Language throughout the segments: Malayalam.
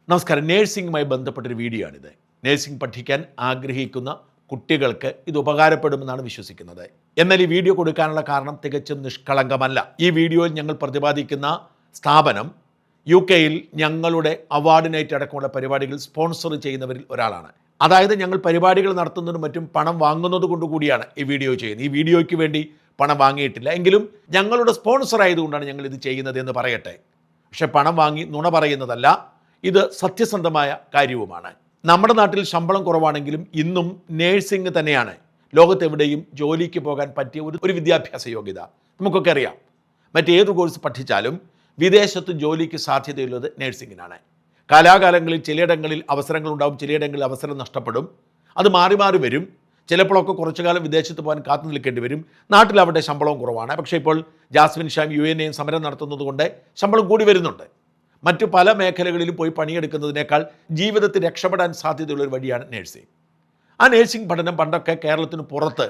നമസ്കാരം. നേഴ്സിംഗുമായി ബന്ധപ്പെട്ടൊരു വീഡിയോ ആണിത്. നേഴ്സിംഗ് പഠിക്കാൻ ആഗ്രഹിക്കുന്ന കുട്ടികൾക്ക് ഇത് ഉപകാരപ്പെടുമെന്നാണ് വിശ്വസിക്കുന്നത്. എന്നാൽ ഈ വീഡിയോ കൊടുക്കാനുള്ള കാരണം തികച്ചും നിഷ്കളങ്കമല്ല. ഈ വീഡിയോയിൽ ഞങ്ങൾ പ്രതിപാദിക്കുന്ന സ്ഥാപനം UK-യിൽ ഞങ്ങളുടെ അവാർഡ് നൈറ്റ് അടക്കമുള്ള പരിപാടികൾ സ്പോൺസർ ചെയ്യുന്നവരിൽ ഒരാളാണ്. അതായത് ഞങ്ങൾ പരിപാടികൾ നടത്തുന്നതിനും മറ്റും പണം വാങ്ങുന്നത് കൊണ്ടുകൂടിയാണ് ഈ വീഡിയോ ചെയ്യുന്നത്. ഈ വീഡിയോയ്ക്ക് വേണ്ടി പണം വാങ്ങിയിട്ടില്ല, എങ്കിലും ഞങ്ങളുടെ സ്പോൺസർ ആയതുകൊണ്ടാണ് ഞങ്ങൾ ഇത് ചെയ്യുന്നത് എന്ന് പറയട്ടെ. പക്ഷേ പണം വാങ്ങി നുണ പറയുന്നതല്ല, ഇത് സത്യസന്ധമായ കാര്യവുമാണ്. നമ്മുടെ നാട്ടിൽ ശമ്പളം കുറവാണെങ്കിലും ഇന്നും നേഴ്സിംഗ് തന്നെയാണ് ലോകത്തെവിടെയും ജോലിക്ക് പോകാൻ പറ്റിയ ഒരു വിദ്യാഭ്യാസ യോഗ്യത. നമുക്കൊക്കെ അറിയാം, മറ്റേത് കോഴ്സ് പഠിച്ചാലും വിദേശത്ത് ജോലിക്ക് സാധ്യതയുള്ളത് നേഴ്സിംഗിനാണ്. കാലാകാലങ്ങളിൽ ചിലയിടങ്ങളിൽ അവസരങ്ങളുണ്ടാവും, ചിലയിടങ്ങളിൽ അവസരം നഷ്ടപ്പെടും. അത് മാറി മാറി വരും. ചിലപ്പോഴൊക്കെ കുറച്ചു കാലം വിദേശത്ത് പോകാൻ കാത്തു നിൽക്കേണ്ടി വരും. നാട്ടിലവിടെ ശമ്പളവും കുറവാണ്. പക്ഷേ ഇപ്പോൾ ജാസ്മിൻ ഷാം UNA സമരം നടത്തുന്നത് കൊണ്ട് ശമ്പളം കൂടി വരുന്നുണ്ട്. മറ്റു പല മേഖലകളിലും പോയി പണിയെടുക്കുന്നതിനേക്കാൾ ജീവിതത്തിൽ രക്ഷപ്പെടാൻ സാധ്യതയുള്ളൊരു വഴിയാണ് നേഴ്സിംഗ്. ആ നേഴ്സിംഗ് പഠനം പണ്ടൊക്കെ കേരളത്തിന് പുറത്ത്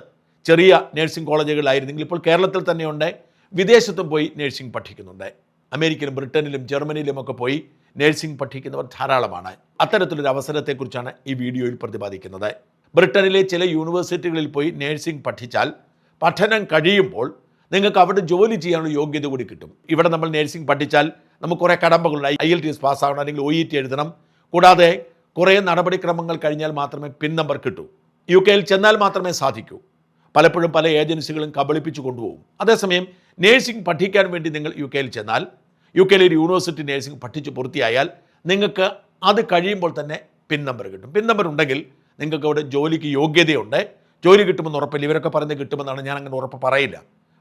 ചെറിയ നേഴ്സിംഗ് കോളേജുകളായിരുന്നെങ്കിൽ ഇപ്പോൾ കേരളത്തിൽ തന്നെയുണ്ട്. വിദേശത്തും പോയി നേഴ്സിംഗ് പഠിക്കുന്നുണ്ട്. അമേരിക്കയിലും ബ്രിട്ടനിലും ജർമ്മനിയിലുമൊക്കെ പോയി നേഴ്സിംഗ് പഠിക്കുന്നവർ ധാരാളമാണ്. അത്തരത്തിലൊരു അവസരത്തെക്കുറിച്ചാണ് ഈ വീഡിയോയിൽ പ്രതിപാദിക്കുന്നത്. ബ്രിട്ടനിലെ ചില യൂണിവേഴ്സിറ്റികളിൽ പോയി നേഴ്സിംഗ് പഠിച്ചാൽ പഠനം കഴിയുമ്പോൾ നിങ്ങൾക്ക് അവിടെ ജോലി ചെയ്യാനുള്ള യോഗ്യത കൂടി കിട്ടും. ഇവിടെ നമ്മൾ നേഴ്സിംഗ് പഠിച്ചാൽ നമുക്ക് കുറേ കടമ്പകളുണ്ട്. IELTS പാസ്സാവണം, അല്ലെങ്കിൽ OET എഴുതണം. കൂടാതെ കുറേ നടപടിക്രമങ്ങൾ കഴിഞ്ഞാൽ മാത്രമേ പിൻ നമ്പർ കിട്ടൂ. UK-യിൽ ചെന്നാൽ മാത്രമേ സാധിക്കൂ. പലപ്പോഴും പല ഏജൻസികളും കബളിപ്പിച്ചു കൊണ്ടുപോകും. അതേസമയം നേഴ്സിംഗ് പഠിക്കാൻ വേണ്ടി നിങ്ങൾ UK-യിൽ ചെന്നാൽ, UK-യിലെ ഒരു യൂണിവേഴ്സിറ്റി നേഴ്സിംഗ് പഠിച്ച് പൂർത്തിയായാൽ നിങ്ങൾക്ക് അത് കഴിയുമ്പോൾ തന്നെ പിൻ നമ്പർ കിട്ടും. പിൻ നമ്പർ ഉണ്ടെങ്കിൽ നിങ്ങൾക്ക് അവിടെ ജോലിക്ക് യോഗ്യതയുണ്ട്. ജോലി കിട്ടുമെന്ന് ഉറപ്പില്ല. ഇവരൊക്കെ പറയുന്നത് കിട്ടുമെന്നാണ്, ഞാൻ അങ്ങനെ ഉറപ്പ് പറയില്ല.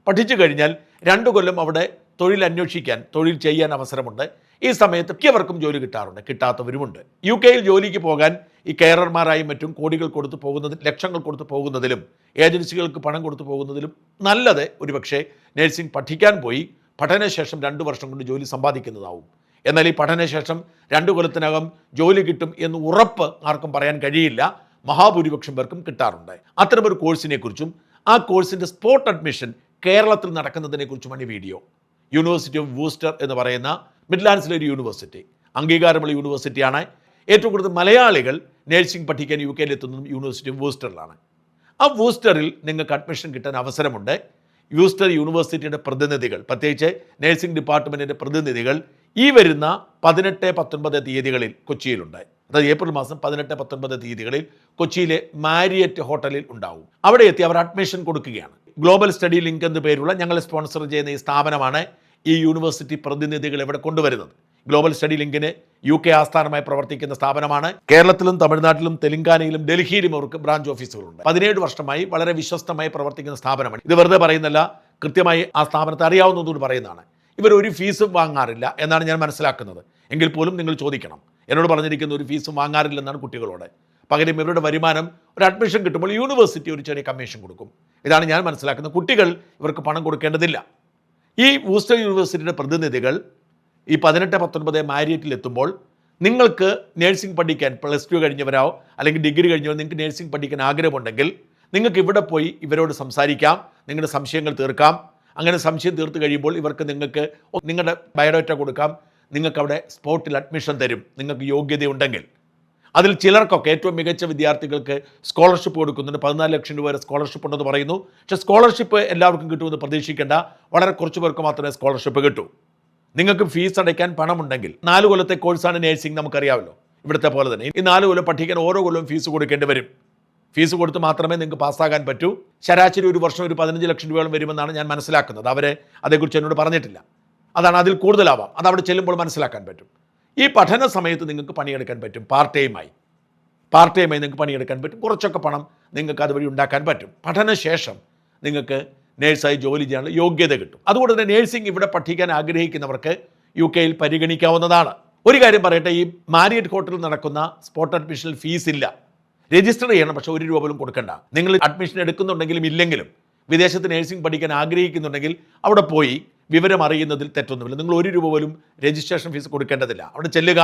പഠിച്ചു കഴിഞ്ഞാൽ 2 കൊല്ലം അവിടെ തൊഴിൽ അന്വേഷിക്കാൻ, തൊഴിൽ ചെയ്യാൻ അവസരമുണ്ട്. ഈ സമയത്ത് മിക്കവർക്കും ജോലി കിട്ടാറുണ്ട്, കിട്ടാത്തവരുമുണ്ട്. UK-യിൽ ജോലിക്ക് പോകാൻ ഈ കെയറർമാരായും മറ്റും കോടികൾ കൊടുത്തു പോകുന്നതിൽ, ലക്ഷങ്ങൾ കൊടുത്തു പോകുന്നതിലും, ഏജൻസികൾക്ക് പണം കൊടുത്തു പോകുന്നതിലും നല്ലത് ഒരുപക്ഷെ നേഴ്സിംഗ് പഠിക്കാൻ പോയി പഠനശേഷം 2 വർഷം കൊണ്ട് ജോലി സമ്പാദിക്കുന്നതാവും. എന്നാൽ ഈ പഠനശേഷം 2 കൊല്ലത്തിനകം ജോലി കിട്ടും എന്ന് ഉറപ്പ് ആർക്കും പറയാൻ കഴിയില്ല. മഹാഭൂരിപക്ഷം പേർക്കും കിട്ടാറുണ്ട്. അത്തരമൊരു കോഴ്സിനെക്കുറിച്ചും ആ കോഴ്സിൻ്റെ സ്പോട്ട് അഡ്മിഷൻ കേരളത്തിൽ നടക്കുന്നതിനെക്കുറിച്ചുമാണ് ഈ വീഡിയോ. യൂണിവേഴ്സിറ്റി ഓഫ് വൂസ്റ്റർ എന്ന് പറയുന്ന മിഡ്ലാൻഡ്സിലെ ഒരു യൂണിവേഴ്സിറ്റി, അംഗീകാരമുള്ള യൂണിവേഴ്സിറ്റിയാണ്. ഏറ്റവും കൂടുതൽ മലയാളികൾ നേഴ്സിംഗ് പഠിക്കാൻ UK-യിൽ എത്തുന്നതും യൂണിവേഴ്സിറ്റി ഓഫ് വൂസ്റ്ററിലാണ്. ആ വൂസ്റ്ററിൽ നിങ്ങൾക്ക് അഡ്മിഷൻ കിട്ടാൻ അവസരമുണ്ട്. വൂസ്റ്റർ യൂണിവേഴ്സിറ്റിയുടെ പ്രതിനിധികൾ, പ്രത്യേകിച്ച് നേഴ്സിംഗ് ഡിപ്പാർട്ട്മെൻറ്റിൻ്റെ പ്രതിനിധികൾ ഈ വരുന്ന 18, 19 തീയതികളിൽ കൊച്ചിയിലുണ്ട്. അതായത് ഏപ്രിൽ മാസം 18, 19 തീയതികളിൽ കൊച്ചിയിലെ മാരിയറ്റ് ഹോട്ടലിൽ ഉണ്ടാവും. അവിടെ എത്തി അവർ അഡ്മിഷൻ കൊടുക്കുകയാണ്. ഗ്ലോബൽ സ്റ്റഡി ലിങ്ക് എന്ന പേരുള്ള ഞങ്ങൾ സ്പോൺസർ ചെയ്യുന്ന ഈ സ്ഥാപനമാണ് ഈ യൂണിവേഴ്സിറ്റി പ്രതിനിധികൾ ഇവിടെ കൊണ്ടുവരുന്നത്. ഗ്ലോബൽ സ്റ്റഡി ലിങ്കിന് UK ആസ്ഥാനമായി പ്രവർത്തിക്കുന്ന സ്ഥാപനമാണ്. കേരളത്തിലും തമിഴ്നാട്ടിലും തെലങ്കാനയിലും ഡൽഹിയിലും അവർക്ക് ബ്രാഞ്ച് ഓഫീസുകളുണ്ട്. 17 വർഷമായി വളരെ വിശ്വസ്തമായി പ്രവർത്തിക്കുന്ന സ്ഥാപനമാണ്. ഇത് വെറുതെ പറയുന്നില്ല, കൃത്യമായി ആ സ്ഥാപനത്തെ അറിയാവുന്നതുകൊണ്ട് പറയുന്നതാണ്. ഇവർ ഒരു ഫീസും വാങ്ങാറില്ല എന്നാണ് ഞാൻ മനസ്സിലാക്കുന്നത്. എങ്കിൽ പോലും നിങ്ങൾ ചോദിക്കണം. എന്നോട് പറഞ്ഞിരിക്കുന്ന ഒരു ഫീസും വാങ്ങാറില്ലെന്നാണ് കുട്ടികളോട്. പകരം ഇവരുടെ വരുമാനം, ഒരു അഡ്മിഷൻ കിട്ടുമ്പോൾ യൂണിവേഴ്സിറ്റി ഒരു ചെറിയ കമ്മീഷൻ കൊടുക്കും. ഇതാണ് ഞാൻ മനസ്സിലാക്കുന്നത്. കുട്ടികൾ ഇവർക്ക് പണം കൊടുക്കേണ്ടതില്ല. ഈ വൂസ്റ്റർ യൂണിവേഴ്സിറ്റിയുടെ പ്രതിനിധികൾ ഈ 18, 19 മാരിയറ്റിൽ എത്തുമ്പോൾ നിങ്ങൾക്ക് നേഴ്സിംഗ് പഠിക്കാൻ +2 കഴിഞ്ഞവരോ അല്ലെങ്കിൽ ഡിഗ്രി കഴിഞ്ഞവരോ നിങ്ങൾക്ക് നേഴ്സിംഗ് പഠിക്കാൻ ആഗ്രഹമുണ്ടെങ്കിൽ നിങ്ങൾക്ക് ഇവിടെ പോയി ഇവരോട് സംസാരിക്കാം, നിങ്ങളുടെ സംശയങ്ങൾ തീർക്കാം. അങ്ങനെ സംശയം തീർത്ത് കഴിയുമ്പോൾ ഇവർക്ക് നിങ്ങൾക്ക് നിങ്ങളുടെ ബയോഡാറ്റ കൊടുക്കാം. നിങ്ങൾക്ക് അവിടെ സ്പോട്ടിൽ അഡ്മിഷൻ തരും, നിങ്ങൾക്ക് യോഗ്യതയുണ്ടെങ്കിൽ. അതിൽ ചിലർക്കൊക്കെ, ഏറ്റവും മികച്ച വിദ്യാർത്ഥികൾക്ക് സ്കോളർഷിപ്പ് കൊടുക്കുന്നുണ്ട്. 14 ലക്ഷം രൂപ വരെ സ്കോളർഷിപ്പ് ഉണ്ടെന്ന് പറയുന്നു. പക്ഷേ സ്കോളർഷിപ്പ് എല്ലാവർക്കും കിട്ടുമെന്ന് പ്രതീക്ഷിക്കേണ്ട. വളരെ കുറച്ച് പേർക്ക് മാത്രമേ സ്കോളർഷിപ്പ് കിട്ടൂ. നിങ്ങൾക്ക് ഫീസ് അടയ്ക്കാൻ പണമുണ്ടെങ്കിൽ, 4 കൊല്ലത്തെ കോഴ്സാണ് നേഴ്സിംഗ്, നമുക്കറിയാമല്ലോ. ഇവിടുത്തെ പോലെ തന്നെ ഈ 4 കൊല്ലം പഠിക്കാൻ ഓരോ കൊല്ലവും ഫീസ് കൊടുക്കേണ്ടി വരും. ഫീസ് കൊടുത്ത് മാത്രമേ നിങ്ങൾക്ക് പാസ്സാകാൻ പറ്റൂ. ശരാശരി ഒരു വർഷം ഒരു 15 ലക്ഷം രൂപയോളം വരുമെന്നാണ് ഞാൻ മനസ്സിലാക്കുന്നത്. അവരെ അതേക്കുറിച്ച് എന്നോട് പറഞ്ഞിട്ടില്ല. അതാണ്, അതിൽ കൂടുതലാവാം. അത് അവിടെ ചെല്ലുമ്പോൾ മനസ്സിലാക്കാൻ പറ്റും. ഈ പഠന സമയത്ത് നിങ്ങൾക്ക് പണിയെടുക്കാൻ പറ്റും. പാർട്ട് ടൈമായി നിങ്ങൾക്ക് പണിയെടുക്കാൻ പറ്റും. കുറച്ചൊക്കെ പണം നിങ്ങൾക്ക് അതുവഴി ഉണ്ടാക്കാൻ പറ്റും. പഠനശേഷം നിങ്ങൾക്ക് നേഴ്സായി ജോലി ചെയ്യാനുള്ള യോഗ്യത കിട്ടും. അതുകൊണ്ട് തന്നെ നേഴ്സിംഗ് ഇവിടെ പഠിക്കാൻ ആഗ്രഹിക്കുന്നവർക്ക് UK-യിൽ പരിഗണിക്കാവുന്നതാണ്. ഒരു കാര്യം പറയട്ടെ, ഈ മാരിയറ്റ് ഹോട്ടലിൽ നടക്കുന്ന സ്പോട്ട് അഡ്മിഷനിൽ ഫീസ് ഇല്ല. രജിസ്റ്റർ ചെയ്യണം, പക്ഷേ 1 രൂപ പോലും കൊടുക്കണ്ട. നിങ്ങൾ അഡ്മിഷൻ എടുക്കുന്നുണ്ടെങ്കിലും ഇല്ലെങ്കിലും വിദേശത്ത് നേഴ്സിംഗ് പഠിക്കാൻ ആഗ്രഹിക്കുന്നുണ്ടെങ്കിൽ അവിടെ പോയി വിവരം അറിയുന്നതിൽ തെറ്റൊന്നുമില്ല. നിങ്ങൾ 1 രൂപ പോലും രജിസ്ട്രേഷൻ ഫീസ് കൊടുക്കേണ്ടതില്ല. അവിടെ ചെല്ലുക,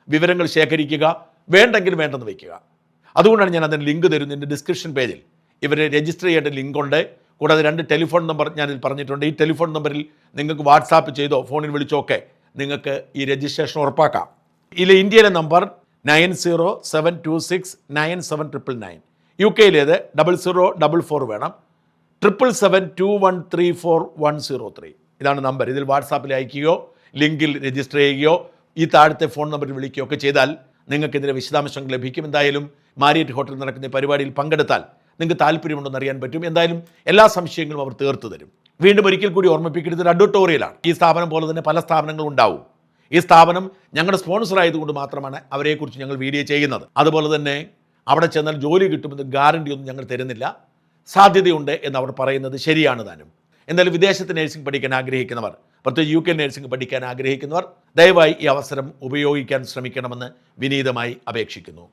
വിവരങ്ങൾ ശേഖരിക്കുക, വേണ്ടെങ്കിൽ വേണ്ടെന്ന് വയ്ക്കുക. അതുകൊണ്ടാണ് ഞാൻ അതിന് ലിങ്ക് തരുന്നത്. എൻ്റെ ഡിസ്ക്രിപ്ഷൻ പേജിൽ ഇവരെ രജിസ്റ്റർ ചെയ്യേണ്ട ലിങ്കുണ്ട്. കൂടാതെ 2 ടെലിഫോൺ നമ്പർ ഞാനിൽ പറഞ്ഞിട്ടുണ്ട്. ഈ ടെലിഫോൺ നമ്പറിൽ നിങ്ങൾക്ക് വാട്സാപ്പ് ചെയ്തോ ഫോണിൽ വിളിച്ചോ ഒക്കെ നിങ്ങൾക്ക് ഈ രജിസ്ട്രേഷൻ ഉറപ്പാക്കാം. ഇതിലെ ഇന്ത്യയിലെ നമ്പർ 9072697999. യു കെയിലേത് 0044 വേണം. 7772134 ഇതാണ് നമ്പർ. ഇതിൽ വാട്സാപ്പിൽ അയക്കുകയോ ലിങ്കിൽ രജിസ്റ്റർ ചെയ്യുകയോ ഈ താഴത്തെ ഫോൺ നമ്പറിൽ വിളിക്കുകയോ ഒക്കെ ചെയ്താൽ നിങ്ങൾക്കിതിലെ വിശദാംശങ്ങൾ ലഭിക്കും. എന്തായാലും മാരിയറ്റ് ഹോട്ടലിൽ നടക്കുന്ന ഈ പരിപാടിയിൽ പങ്കെടുത്താൽ നിങ്ങൾക്ക് താല്പര്യമുണ്ടെന്ന് അറിയാൻ പറ്റും. എന്തായാലും എല്ലാ സംശയങ്ങളും അവർ തീർത്തു തരും. വീണ്ടും ഒരിക്കൽ കൂടി ഓർമ്മിപ്പിക്കുന്നത് ഒരു അഡ്വർട്ടോറിയലാണ്. ഈ സ്ഥാപനം പോലെ തന്നെ പല സ്ഥാപനങ്ങളും ഉണ്ടാവും. ഈ സ്ഥാപനം ഞങ്ങളുടെ സ്പോൺസർ ആയതുകൊണ്ട് മാത്രമാണ് അവരെക്കുറിച്ച് ഞങ്ങൾ വീഡിയോ ചെയ്യുന്നത്. അതുപോലെ തന്നെ അവിടെ ചെന്നാൽ ജോലി കിട്ടുമെന്ന് ഗ്യാരണ്ടി ഒന്നും ഞങ്ങൾ തരുന്നില്ല. സാധ്യതയുണ്ട് എന്ന് അവർ പറയുന്നത് ശരിയാണ് താനും. എന്തായാലും വിദേശത്ത് നഴ്സിംഗ് പഠിക്കാൻ ആഗ്രഹിക്കുന്നവർ, പ്രത്യേകിച്ച് UK നഴ്സിംഗ് പഠിക്കാൻ ആഗ്രഹിക്കുന്നവർ ദയവായി ഈ അവസരം ഉപയോഗിക്കാൻ ശ്രമിക്കണമെന്ന് വിനീതമായി അപേക്ഷിക്കുന്നു.